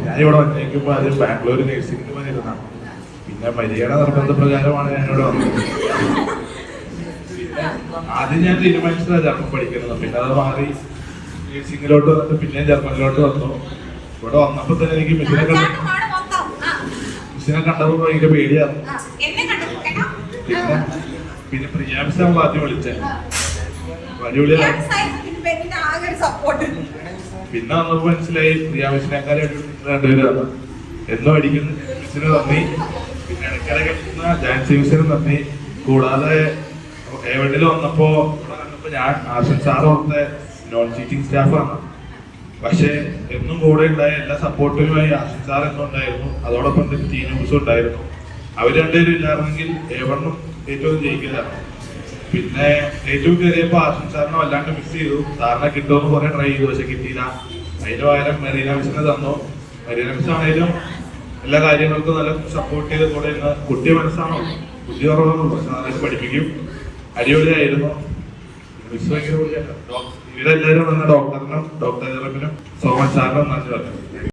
ഞാനിവിടെ വന്നേക്കുമ്പോ അത് ബാംഗ്ലൂർ നഴ്സിംഗിന് വന്നിരുന്ന പിന്നെ പരിഗണന നിർബന്ധപ്രകാരമാണ് ഞാനിവിടെ വന്നത്. ആദ്യം ഞാൻ തീരുമാനിച്ചത് ജർമ്മൻ പഠിക്കുന്നത്, പിന്നെ അത് മാറി നഴ്സിംഗിലോട്ട് വന്നിട്ട് പിന്നെ ജർമ്മനിലോട്ട് വന്നു. ഇവിടെ വന്നപ്പോ തന്നെ എനിക്ക് മിസ്സിനെ കണ്ടപ്പോ ഭയങ്കര പേടിയാണ്. പിന്നെ പ്രിയാംസ് നമ്മൾ ആദ്യം വിളിച്ചേ, പിന്നെ നമുക്ക് മനസ്സിലായി പ്രിയാംസിനേക്കാളും രണ്ടുപേരാണ്. എന്നും അടിക്കുന്ന മിസ്സിന് നന്ദി, പിന്നെ ഇടയ്ക്കിടെ കളിക്കുന്ന ജാൻസി മിസ്സിന് നന്ദി. കൂടാതെ എവിടെയും വന്നപ്പോ ഞാൻ ആശൻ സാർ അവിടുത്തെ നോൺ ടീച്ചിങ് സ്റ്റാഫാണ്. പക്ഷെ എന്നും കൂടെ ഉണ്ടായ എല്ലാ സപ്പോർട്ടിനുമായി ആശൻ സാർ എന്നും ഉണ്ടായിരുന്നു. അതോടൊപ്പം തന്നെ ടീനൂസും ഉണ്ടായിരുന്നു. അവർ രണ്ടുപേരും ഇല്ലായിരുന്നെങ്കിൽ എവണ്ണും ഏറ്റവും ജയിക്കലാണ്. പിന്നെ ഏറ്റവും കയറിയപ്പോൾ ആശൻ സാറിനെ വല്ലാണ്ട് മിസ് ചെയ്തു. സാറിനെ കിട്ടുമെന്ന് കുറെ ട്രൈ ചെയ്തു, പക്ഷെ കിട്ടിയില്ല. അതിന് പകരം മെറീന മിസ്സിനെ തന്നു. മെറീന മിസ് ആണെങ്കിലും എല്ലാ കാര്യങ്ങൾക്കും നല്ല സപ്പോർട്ട് ചെയ്ത് കൂടെ ഇന്ന് കുട്ടി മനസ്സാണോ കുട്ടി കുറവൊന്നുള്ളൂ, പക്ഷെ നന്നായിട്ട് പഠിപ്പിക്കും. അടിപൊളിയായിരുന്നു. മിസ് ഭയങ്കര ഇവരെല്ലാവരും വന്ന ഡോക്ടറിനും ഡോക്ടർ ജെറമിനും സോമൻ സാറിനും നന്ദി പറഞ്ഞു.